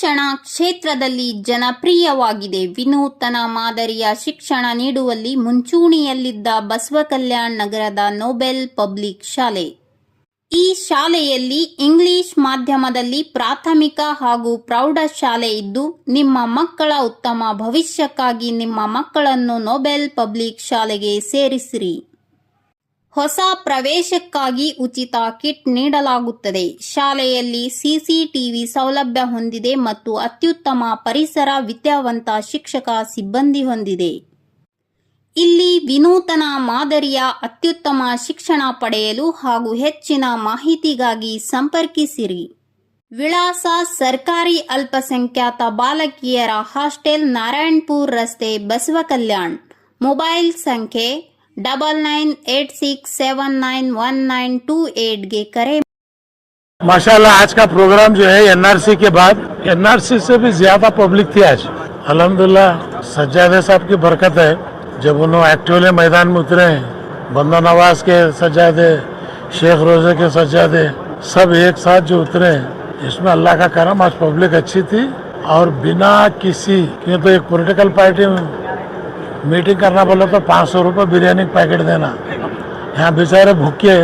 ಶಿಕ್ಷಣ ಕ್ಷೇತ್ರದಲ್ಲಿ ಜನಪ್ರಿಯವಾಗಿದೆ. ವಿನೂತನ ಮಾದರಿಯ ಶಿಕ್ಷಣ ನೀಡುವಲ್ಲಿ ಮುಂಚೂಣಿಯಲ್ಲಿದ್ದ ಬಸವಕಲ್ಯಾಣ ನಗರದ ನೊಬೆಲ್ ಪಬ್ಲಿಕ್ ಶಾಲೆ. ಈ ಶಾಲೆಯಲ್ಲಿ ಇಂಗ್ಲಿಷ್ ಮಾಧ್ಯಮದಲ್ಲಿ ಪ್ರಾಥಮಿಕ ಹಾಗೂ ಪ್ರೌಢಶಾಲೆ ಇದ್ದು, ನಿಮ್ಮ ಮಕ್ಕಳ ಉತ್ತಮ ಭವಿಷ್ಯಕ್ಕಾಗಿ ನಿಮ್ಮ ಮಕ್ಕಳನ್ನು ನೊಬೆಲ್ ಪಬ್ಲಿಕ್ ಶಾಲೆಗೆ ಸೇರಿಸಿರಿ. ಹೊಸ ಪ್ರವೇಶಕ್ಕಾಗಿ ಉಚಿತ ಕಿಟ್ ನೀಡಲಾಗುತ್ತದೆ. ಶಾಲೆಯಲ್ಲಿ ಸಿಸಿಟಿವಿ ಸೌಲಭ್ಯ ಹೊಂದಿದೆ ಮತ್ತು ಅತ್ಯುತ್ತಮ ಪರಿಸರ, ವಿದ್ಯಾವಂತ ಶಿಕ್ಷಕ ಸಿಬ್ಬಂದಿ ಹೊಂದಿದೆ. ಇಲ್ಲಿ ವಿನೂತನ ಮಾದರಿಯ ಅತ್ಯುತ್ತಮ ಶಿಕ್ಷಣ ಪಡೆಯಲು ಹಾಗೂ ಹೆಚ್ಚಿನ ಮಾಹಿತಿಗಾಗಿ ಸಂಪರ್ಕಿಸಿರಿ. ವಿಳಾಸ: ಸರ್ಕಾರಿ ಅಲ್ಪಸಂಖ್ಯಾತ ಬಾಲಕಿಯರ ಹಾಸ್ಟೆಲ್, ನಾರಾಯಣಪುರ ರಸ್ತೆ, ಬಸವಕಲ್ಯಾಣ. ಮೊಬೈಲ್ ಸಂಖ್ಯೆ 9986791928 ಗೆ ಕರೆ. माशाल्लाह आज का प्रोग्राम जो है एनआरसी के बाद, एनआरसी से भी ज्यादा पब्लिक थी आज। अल्हम्दुलिल्लाह सज्जादे साहब की बरकत है, जब उन्होंने एक्टिवली मैदान में उतरे हैं। बंदा नवाज के सज्जादे, शेख रोजे के सज्जादे सब एक साथ जो उतरे हैं, इसमें अल्लाह का करम आज पब्लिक अच्छी थी। और बिना किसी, क्यों तो एक पॉलिटिकल पार्टी मीटिंग करना बोला तो 500 रुपये बिरयानी का पैकेट देना, यहाँ बेचारे भूखे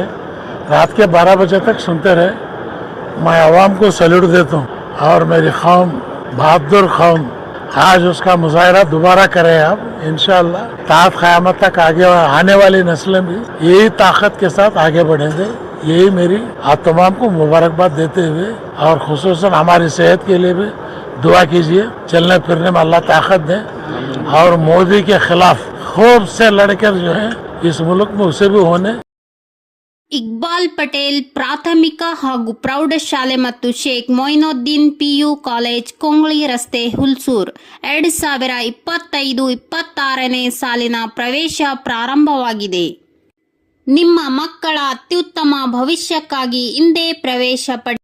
रात के 12 बजे तक सुनते रहे। मैं आवाम को सैल्यूट देता हूँ और मेरी कौम, बहादुर कौम, आज उसका मुजाहरा दोबारा करें आप इंशाअल्लाह। तात क़यामत तक आगे आने वाली नस्लें भी यही ताकत के साथ आगे बढ़ेंगे। यही मेरी आप तमाम को मुबारकबाद देते हुए, और खुसूसन हमारी सेहत के लिए भी दुआ कीजिए, चलने फिरने में अल्लाह ताकत दे। और मोदी के खिलाफ खूब से लड़कर जो है इस मुल्क में उसे भी होने. ಇಕ್ಬಾಲ್ ಪಟೇಲ್ ಪ್ರಾಥಮಿಕ ಹಾಗೂ ಪ್ರೌಢಶಾಲೆ ಮತ್ತು ಶೇಖ್ ಮೊಯಿನುದ್ದೀನ್ ಪಿಯು ಕಾಲೇಜ್, ಕೊಂಗ್ಳಿ ರಸ್ತೆ, ಹುಲ್ಸೂರ್. 2025-26ನೇ ಸಾಲಿನ ಪ್ರವೇಶ ಪ್ರಾರಂಭವಾಗಿದೆ. ನಿಮ್ಮ ಮಕ್ಕಳ ಅತ್ಯುತ್ತಮ ಭವಿಷ್ಯಕ್ಕಾಗಿ ಇಂದೇ ಪ್ರವೇಶ ಪಡೆಯಿರಿ.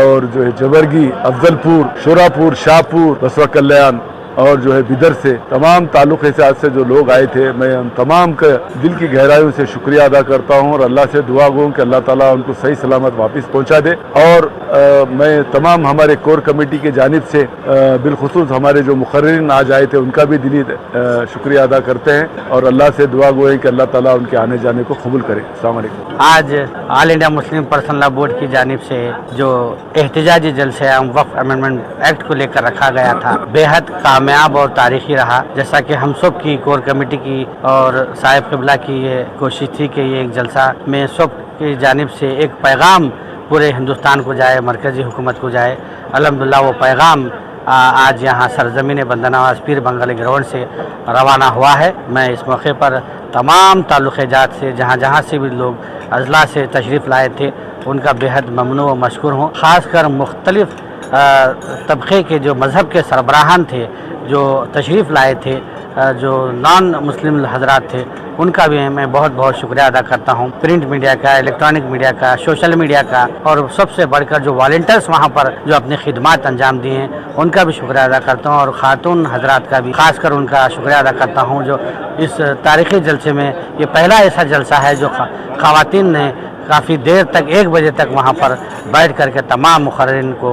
और जो है जबरगी, अफजलपुर, शोरापुर, शाहपुर, बसवा कल्याण और जो है बिदर से तमाम ताल्लुक हिसाब से जो लोग आए थे, मैं उन तमाम का दिल की गहराइयों से शुक्रिया अदा करता हूँ और अल्लाह से दुआ गो कि अल्लाह ताला उनको सही सलामत वापस पहुँचा दे। और मैं तमाम हमारे कोर कमेटी के जानिब से बिलखुसूस हमारे जो मुकर्रिरीन आज आए थे उनका भी दिली शुक्रिया अदा करते हैं और अल्लाह से दुआ गो कि अल्लाह ताला उनके आने जाने को कबूल करे। अस्सलाम वालेकुम। आज all India Muslim Personal Law Board की जानिब से जो एहतजाजी जलसे वक्फ अमेंडमेंट एक्ट को लेकर रखा गया था, बेहद कामयाब और तारीखी रहा। जैसा कि हम सब की कोर कमेटी की और साहिब क़िबला की ये कोशिश थी कि ये एक जलसा में सब की जानिब से एक पैगाम पूरे हिंदुस्तान को जाए, मरकज़ी हुकूमत को जाए। अल्हम्दुलिल्लाह वो पैगाम आज यहाँ सरजमीन बंदा नवाज पीर बंगाली ग्राउंड से रवाना हुआ है। मैं इस मौके पर तमाम ताल्लुक़ात से जहाँ जहाँ से भी लोग अजला से तशरीफ़ लाए थे उनका बेहद ममनू व मशकूर हूँ। ख़ासकर मुख्तलिफ़ तबक़े के जो मज़हब के सरबराहान थे, जो तशरीफ़ लाए थे, जो नॉन मुस्लिम हजरात थे, उनका भी मैं बहुत बहुत शुक्रिया अदा करता हूँ। प्रिंट मीडिया का, इलेक्ट्रॉनिक मीडिया का, सोशल मीडिया का, और सबसे बढ़कर जो वॉलंटियर्स वहाँ पर जो अपनी खिदमत अंजाम दिए हैं उनका भी शुक्रिया अदा करता हूँ। और ख़ातून हजरात का भी खासकर उनका शुक्रिया अदा करता हूँ जो इस तारीख़ी जलसे में ये पहला ऐसा जलसा है जो ख़वातीन ने काफ़ी देर तक 1 बजे तक वहाँ पर बैठ करके तमाम मुकर्रिरीन को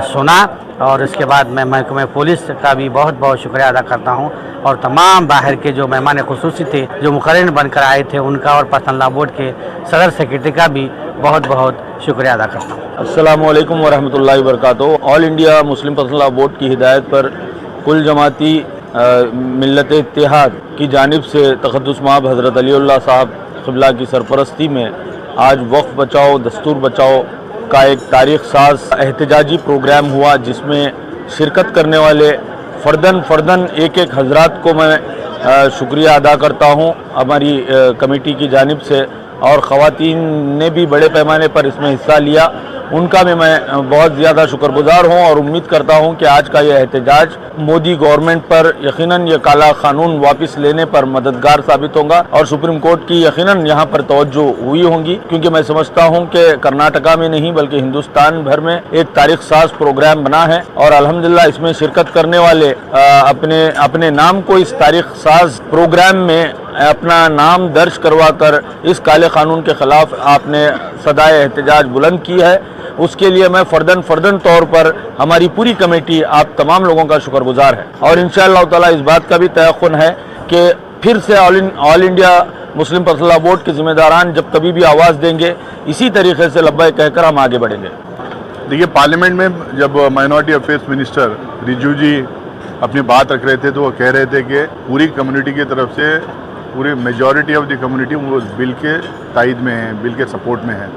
सुना। और इसके बाद मैं महकमे पुलिस का भी बहुत बहुत शुक्रिया अदा करता हूँ और तमाम बाहर के जो मेहमान खुसूसी थे जो मुकर्रिरीन बनकर आए थे उनका, और पर्सनल लॉ बोर्ड के सदर सेक्रेटरी का भी बहुत बहुत शुक्रिया अदा करता हूँ। अस्सलामु अलैकुम वरहमतुल्लाहि वबरकातुहू। All India Muslim Personal Law Board की हिदायत पर कुल जमाती मिल्लत इत्तेहाद की जानिब से तक़द्दुस माब हज़रत अलीउल्लाह साहब क़िबला की सरपरस्ती में आज वक्फ बचाओ दस्तूर बचाओ का एक तारीख़ साज एहतजाजी प्रोग्राम हुआ, जिसमें शिरकत करने वाले फ़र्दन एक एक हज़रात को मैं शुक्रिया अदा करता हूँ हमारी कमेटी की जानिब से। और ख़वातीन ने भी बड़े पैमाने पर इसमें हिस्सा लिया, उनका भी मैं बहुत ज़्यादा शुक्रगुजार हूँ और उम्मीद करता हूँ कि आज का यह एहतजाज मोदी गवर्नमेंट पर यकीनन ये काला कानून वापस लेने पर मददगार साबित होगा और सुप्रीम कोर्ट की यकीनन यहाँ पर तवज्जो हुई होंगी, क्योंकि मैं समझता हूँ कि कर्नाटका में नहीं बल्कि हिंदुस्तान भर में एक तारीख साज प्रोग्राम बना है और अल्हम्दुलिल्लाह इसमें शिरकत करने वाले अपने नाम को इस तारीख साज प्रोग्राम में अपना नाम दर्ज करवा कर इस काले कानून के खिलाफ आपने सदाए एहतजाज बुलंद की है। उसके लिए मैं फर्दन तौर पर हमारी पूरी कमेटी आप तमाम लोगों का शुक्रगुजार है। और इंशाअल्लाह ताला इस बात का भी तयक़ुन है कि फिर से all India Muslim personal board के जिम्मेदारान जब कभी भी आवाज़ देंगे इसी तरीके से लब्बैक कहकर हम आगे बढ़ेंगे। देखिए, पार्लियामेंट में जब माइनॉरिटी अफेयर्स मिनिस्टर रिजू जी अपनी बात रख रहे थे तो वो कह रहे थे कि पूरी कम्युनिटी की तरफ से पूरी मेजॉरिटी ऑफ द कम्युनिटी वो बिल के तायद में है, बिल के सपोर्ट में है।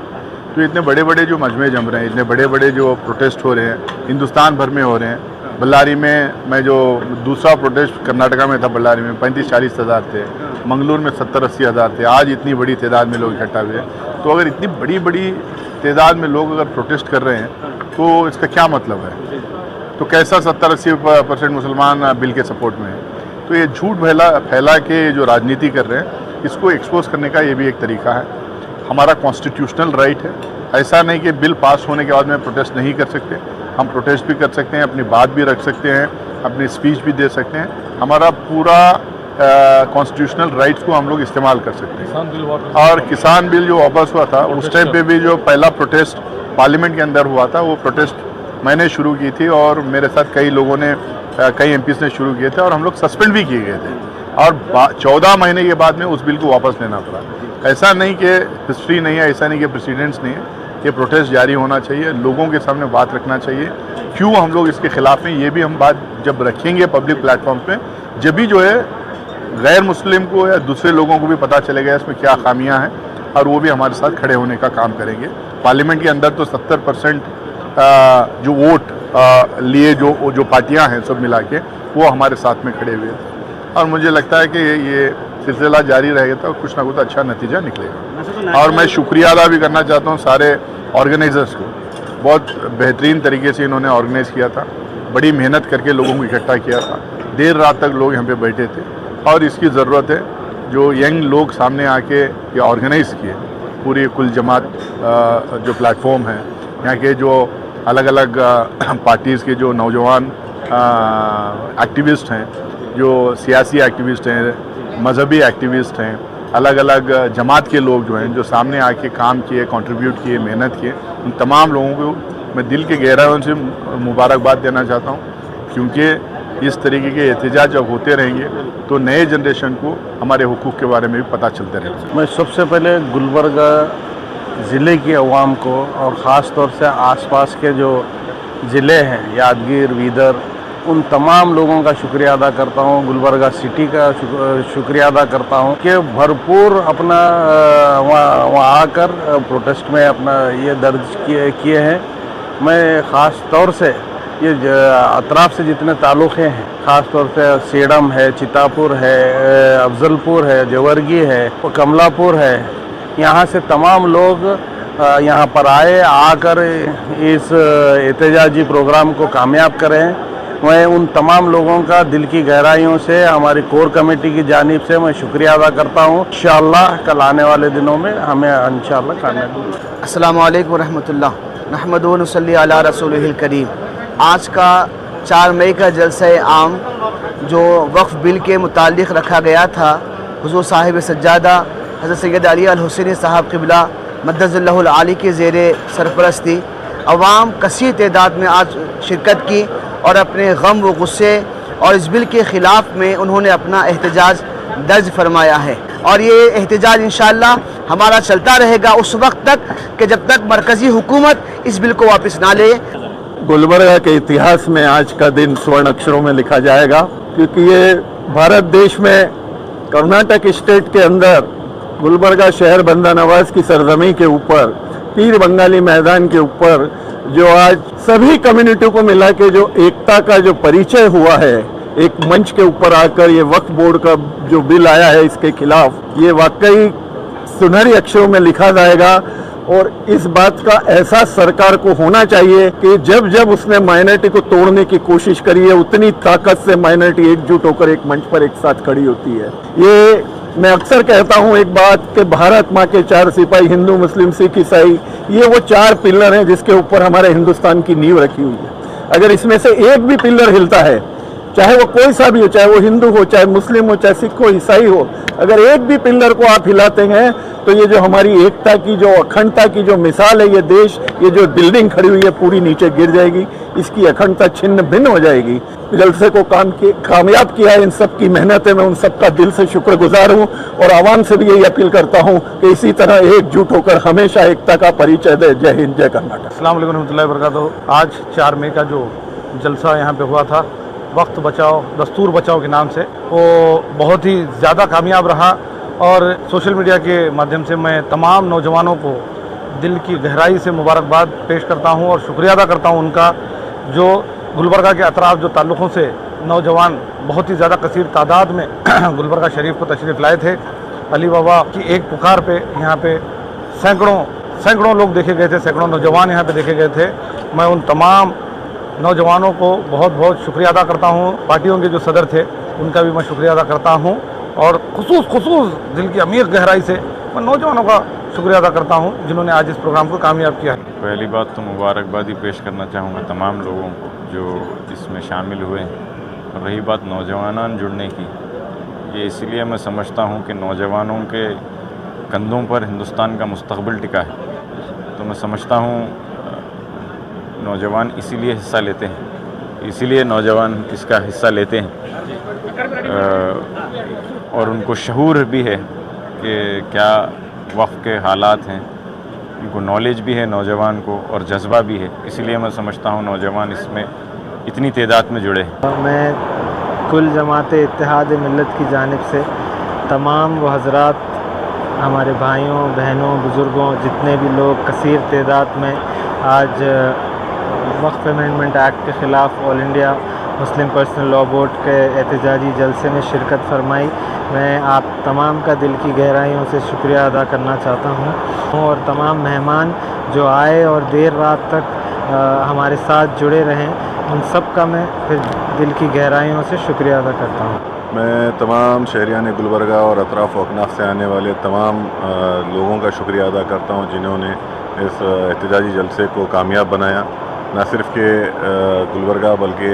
तो इतने बड़े बड़े जो मजमे जम रहे हैं, इतने बड़े बड़े जो प्रोटेस्ट हो रहे हैं हिंदुस्तान भर में हो रहे हैं। बल्लारी में मैं जो दूसरा प्रोटेस्ट कर्नाटका में था, बल्लारी में 35-40 हज़ार थे, मंगलूर में 70-80 हज़ार थे। आज इतनी बड़ी तादाद में लोग इकट्ठा हुए। तो अगर इतनी बड़ी बड़ी तादाद में लोग अगर प्रोटेस्ट कर रहे हैं तो इसका क्या मतलब है? तो कैसा 70-80% मुसलमान बिल के सपोर्ट में है? तो ये झूठ फैला के जो राजनीति कर रहे हैं, इसको एक्सपोज करने का ये भी एक तरीका है। हमारा कॉन्स्टिट्यूशनल राइट है। ऐसा नहीं कि बिल पास होने के बाद में प्रोटेस्ट नहीं कर सकते। हम प्रोटेस्ट भी कर सकते हैं, अपनी बात भी रख सकते हैं, अपनी स्पीच भी दे सकते हैं। हमारा पूरा कॉन्स्टिट्यूशनल राइट्स को हम लोग इस्तेमाल कर सकते हैं। और किसान बिल जो वापस हुआ था उस टाइम पे भी जो पहला प्रोटेस्ट पार्लियामेंट के अंदर हुआ था, वो प्रोटेस्ट मैंने शुरू की थी और मेरे साथ कई लोगों ने, कई एमपीज़ ने शुरू किए थे और हम लोग सस्पेंड भी किए गए थे। और 14 महीने के बाद में उस बिल को वापस लेना पड़ा। ऐसा नहीं कि हिस्ट्री नहीं है, ऐसा नहीं कि प्रेसिडेंट्स नहीं है। ये प्रोटेस्ट जारी होना चाहिए, लोगों के सामने बात रखना चाहिए क्यों हम लोग इसके खिलाफ हैं। ये भी हम बात जब रखेंगे पब्लिक प्लेटफॉर्म पे, जब भी जो है गैर मुस्लिम को या दूसरे लोगों को भी पता चलेगा इसमें क्या खामियां हैं और वो भी हमारे साथ खड़े होने का काम करेंगे। पार्लियामेंट के अंदर तो 70% जो वोट लिए जो पार्टियां हैं सब मिला के वो हमारे साथ में खड़े हुए थे। और मुझे लगता है कि ये सिलसिला जारी रहेगा तो कुछ ना कुछ अच्छा नतीजा निकलेगा। और मैं शुक्रिया अदा भी करना चाहता हूँ सारे ऑर्गेनाइजर्स को। बहुत बेहतरीन तरीके से इन्होंने ऑर्गेनाइज़ किया था, बड़ी मेहनत करके लोगों को इकट्ठा किया था। देर रात तक लोग यहाँ पे बैठे थे और इसकी ज़रूरत है जो यंग लोग सामने आके ये ऑर्गेनाइज़ किए। पूरी कुल जमात जो प्लेटफॉर्म है, यहाँ के जो अलग अलग पार्टीज़ के जो नौजवान एक्टिविस्ट हैं, जो सियासी एक्टिविस्ट हैं, मजहबी एक्टिविस्ट हैं, अलग अलग जमात के लोग जो हैं जो सामने आके काम किए, कंट्रीब्यूट किए, मेहनत किए, उन तमाम लोगों को मैं दिल के गहराइयों से मुबारकबाद देना चाहता हूँ। क्योंकि इस तरीके के एहतजाज जब होते रहेंगे तो नए जनरेशन को हमारे हुकूक के बारे में भी पता चलते रहेगा। मैं सबसे पहले गुलबर्गा ज़िले की अवाम को और ख़ास तौर से आसपास के जो ज़िले हैं यादगीर, बीदर, उन तमाम लोगों का शुक्रिया अदा करता हूँ। गुलबर्गा सिटी का शुक्रिया अदा करता हूँ कि भरपूर अपना वहाँ आकर प्रोटेस्ट में अपना ये दर्ज किए हैं। मैं ख़ास तौर से ये अतराफ़ से जितने ताल्लुक़े हैं, ख़ास तौर से सेडम है, चितापुर है, अफजलपुर है, जवर्गी है, कमलापुर है, यहाँ से तमाम लोग यहाँ पर आकर इस एहतजाजी प्रोग्राम को कामयाब करें। मैं उन तमाम लोगों का दिल की गहराइयों से हमारी कोर कमेटी की जानिब से मैं शुक्रिया अदा करता हूँ। इंशाअल्लाह कल आने वाले दिनों में हमें इंशाअल्लाह कामयाबी। अस्सलामु अलैकुम रहमतुल्लाह नहमदुहु व नुसल्ली अला रसूलिहिल करीम। आज का 4 मई का जलसा आम जो वक्फ बिल के मुतालिक रखा गया था, हुज़ूर साहिब सज्जादा हज़रत सैयद अली अल हुसैनी साहब क़िबला मद्दज़ल्लहुल आली के ज़ेरे सरपरस्ती अवाम कसीर तादाद में आज शिरकत की और अपने गम व गुस्से और इस बिल के ख़िलाफ़ में उन्होंने अपना एहतजाज दर्ज फरमाया है। और ये एहतजाज इंशाअल्लाह हमारा चलता रहेगा उस वक्त तक कि जब तक मरकज़ी हुकूमत इस बिल को वापस ना ले। गुलबर्गा के इतिहास में आज का दिन स्वर्ण अक्षरों में लिखा जाएगा, क्योंकि ये भारत देश में कर्नाटक स्टेट के अंदर गुलबर्गा शहर बंदा नवाज की सरजमी के ऊपर पीर बंगाली मैदान के ऊपर जो आज सभी कम्युनिटी को मिला के जो एकता का जो परिचय हुआ है, एक मंच के ऊपर आकर ये वक्फ बोर्ड का जो बिल आया है इसके खिलाफ, ये वाकई सुनहरी अक्षरों में लिखा जाएगा। और इस बात का एहसास सरकार को होना चाहिए कि जब जब उसने माइनॉरिटी को तोड़ने की कोशिश करी है, उतनी ताकत से माइनॉरिटी एकजुट होकर एक मंच पर एक साथ खड़ी होती है। ये मैं अक्सर कहता हूँ एक बात कि भारत माँ के 4 सिपाही, हिंदू, मुस्लिम, सिख, ईसाई, ये वो 4 पिलर हैं जिसके ऊपर हमारे हिंदुस्तान की नींव रखी हुई है। अगर इसमें से एक भी पिलर हिलता है चाहे वो कोई सा भी हो, चाहे वो हिंदू हो, चाहे मुस्लिम हो, चाहे सिख हो, ईसाई हो, अगर एक भी पिलर को आप हिलाते हैं तो ये जो हमारी एकता की, जो अखंडता की जो मिसाल है, ये देश, ये जो बिल्डिंग खड़ी हुई है पूरी नीचे गिर जाएगी, इसकी अखंडता छिन्न भिन्न हो जाएगी। जलसे को कामयाब किया है इन सब की मेहनत है, मैं उन सब का दिल से शुक्रगुजार हूँ और आवाम से भी यही अपील करता हूँ कि इसी तरह एकजुट होकर हमेशा एकता का परिचय दे। जय हिंद, जय कर्नाटक। अस्सलाम वालेकुम रहमतुल्लाहि व बरकातहू। आज 4 मई का जो जलसा यहाँ पे हुआ था, वक्त बचाओ दस्तूर बचाओ के नाम से, वो बहुत ही ज़्यादा कामयाब रहा और सोशल मीडिया के माध्यम से मैं तमाम नौजवानों को दिल की गहराई से मुबारकबाद पेश करता हूँ और शुक्रिया अदा करता हूँ उनका, जो गुलबर्गा के अतराफ जो ताल्लुक़ों से नौजवान बहुत ही ज़्यादा कसीर तादाद में गुलबर्गा शरीफ को तशरीफ़ लाए थे। अली बाबा की एक पुकार पे यहाँ पे सैकड़ों लोग देखे गए थे, सैकड़ों नौजवान यहाँ पे देखे गए थे। मैं उन तमाम नौजवानों को बहुत बहुत शुक्रिया अदा करता हूँ। पार्टियों के जो सदर थे उनका भी मैं शुक्रिया अदा करता हूँ और खुसूस दिल की अमीर गहराई से मैं नौजवानों का शुक्रिया अदा करता हूँ जिन्होंने आज इस प्रोग्राम को कामयाब किया है। पहली बात तो मुबारकबादी पेश करना चाहूँगा तमाम लोगों को जो इसमें शामिल हुए हैं। और रही बात नौजवान जुड़ने की, ये इसलिए मैं समझता हूँ कि नौजवानों के कंधों पर हिंदुस्तान का मुस्तकबिल टिका है। तो मैं समझता हूँ नौजवान इसीलिए हिस्सा लेते हैं, इसीलिए नौजवान इसका हिस्सा लेते हैं और उनको शऊर भी है कि क्या वक्त के हालात हैं, उनको नॉलेज भी है नौजवान को और जज्बा भी है। इसीलिए मैं समझता हूँ नौजवान इसमें इतनी तादाद में जुड़े हैं। मैं कुल जमात इत्तेहाद मिल्लत की जानिब से तमाम वो हज़रात, हमारे भाइयों बहनों बुज़ुर्गों, जितने भी लोग कसीर तादाद में आज वक्फ अमेंडमेंट एक्ट के ख़िलाफ़ all India Muslim Personal Law board के एहतजाजी जलसे में शिरकत फरमाई, मैं आप तमाम का दिल की गहराइयों से शुक्रिया अदा करना चाहता हूँ और तमाम मेहमान जो आए और देर रात तक हमारे साथ जुड़े रहें, उन सब का मैं फिर दिल की गहराइयों से शुक्रिया अदा करता हूँ। मैं तमाम शहरियान गुलबर्गा और अतराफ़ अकनाफ से आने वाले तमाम लोगों का शुक्रिया अदा करता हूँ जिन्होंने इस एहतजाजी जलसे को कामयाब बनाया। न सिर्फ के गुलबर्गा बल्कि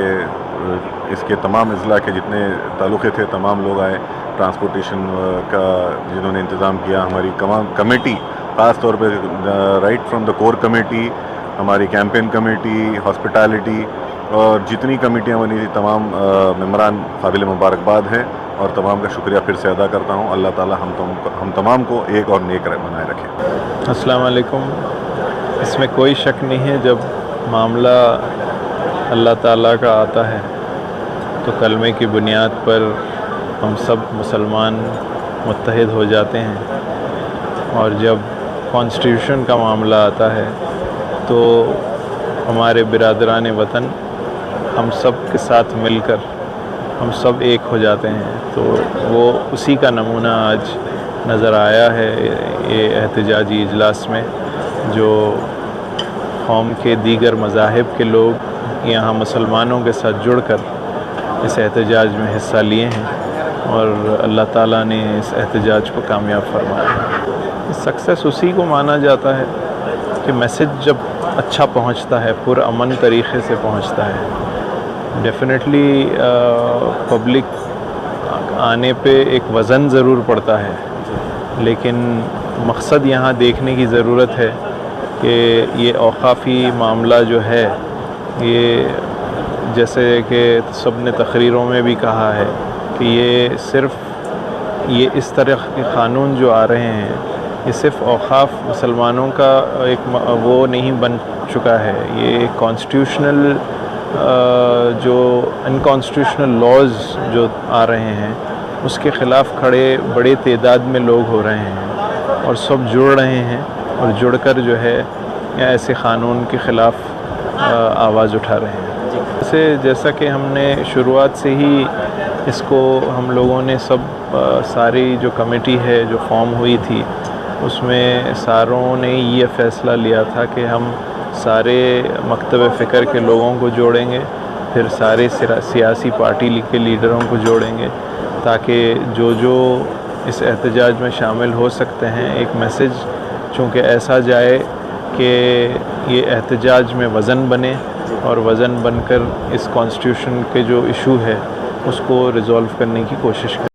इसके तमाम अज़ला के जितने ताल्लुक़े थे तमाम लोग आए। ट्रांसपोर्टेशन का जिन्होंने इंतज़ाम किया, हमारी कमेटी ख़ास तौर पे right from the core committee, हमारी कैंपेन कमेटी, हॉस्पिटैलिटी और जितनी कमेटियाँ बनी थी तमाम मेंबरान काबिल मुबारकबाद हैं और तमाम का शुक्रिया फिर से अदा करता हूँ। अल्लाह ताला हम तमाम को एक और नेक बनाए रखे। अस्सलाम वालेकुम। इसमें कोई शक नहीं है, जब मामला अल्लाह ताला का आता है तो कलमे की बुनियाद पर हम सब मुसलमान मुत्तहिद हो जाते हैं और जब कॉन्स्टिट्यूशन का मामला आता है तो हमारे बिरादरान वतन हम सब के साथ मिलकर हम सब एक हो जाते हैं। तो वो उसी का नमूना आज नज़र आया है ये एहतजाजी इजलास में, जो कौम के दीगर मज़ाहिब के लोग यहाँ मुसलमानों के साथ जुड़कर इस एहतजाज में हिस्सा लिए हैं और अल्लाह ताला ने इस एहतजाज को कामयाब फरमाया। सक्सेस उसी को माना जाता है कि मैसेज जब अच्छा पहुंचता है, पुरअमन तरीक़े से पहुंचता है। डेफिनेटली पब्लिक आने पे एक वज़न ज़रूर पड़ता है, लेकिन मकसद यहाँ देखने की ज़रूरत है कि ये औक़ाफ़ी मामला जो है, ये जैसे कि सब ने तकरीरों में भी कहा है कि ये सिर्फ़ ये इस तरह के क़ानून जो आ रहे हैं, ये सिर्फ़ औक़ाफ़ मुसलमानों का एक वो नहीं बन चुका है। ये कॉन्स्टिट्यूशनल जो अनकॉन्स्टिट्यूशनल लॉज़ जो आ रहे हैं उसके ख़िलाफ़ खड़े बड़े तादाद में लोग हो रहे हैं और सब जुड़ रहे हैं और जुड़कर जो है ऐसे क़ानून के ख़िलाफ़ आवाज़ उठा रहे हैं। जैसा कि हमने शुरुआत से ही इसको हम लोगों ने सब सारी जो कमेटी है जो फॉर्म हुई थी उसमें सारों ने ये फ़ैसला लिया था कि हम सारे मकतब फ़िक्र के लोगों को जोड़ेंगे, फिर सारे सियासी पार्टी के लीडरों को जोड़ेंगे ताकि जो इस एहतजाज में शामिल हो सकते हैं एक मैसेज चूँकि ऐसा जाए कि ये एहतजाज में वज़न बने और वज़न बनकर इस कॉन्स्टिट्यूशन के जो इशू है उसको रिज़ॉल्व करने की कोशिश करें।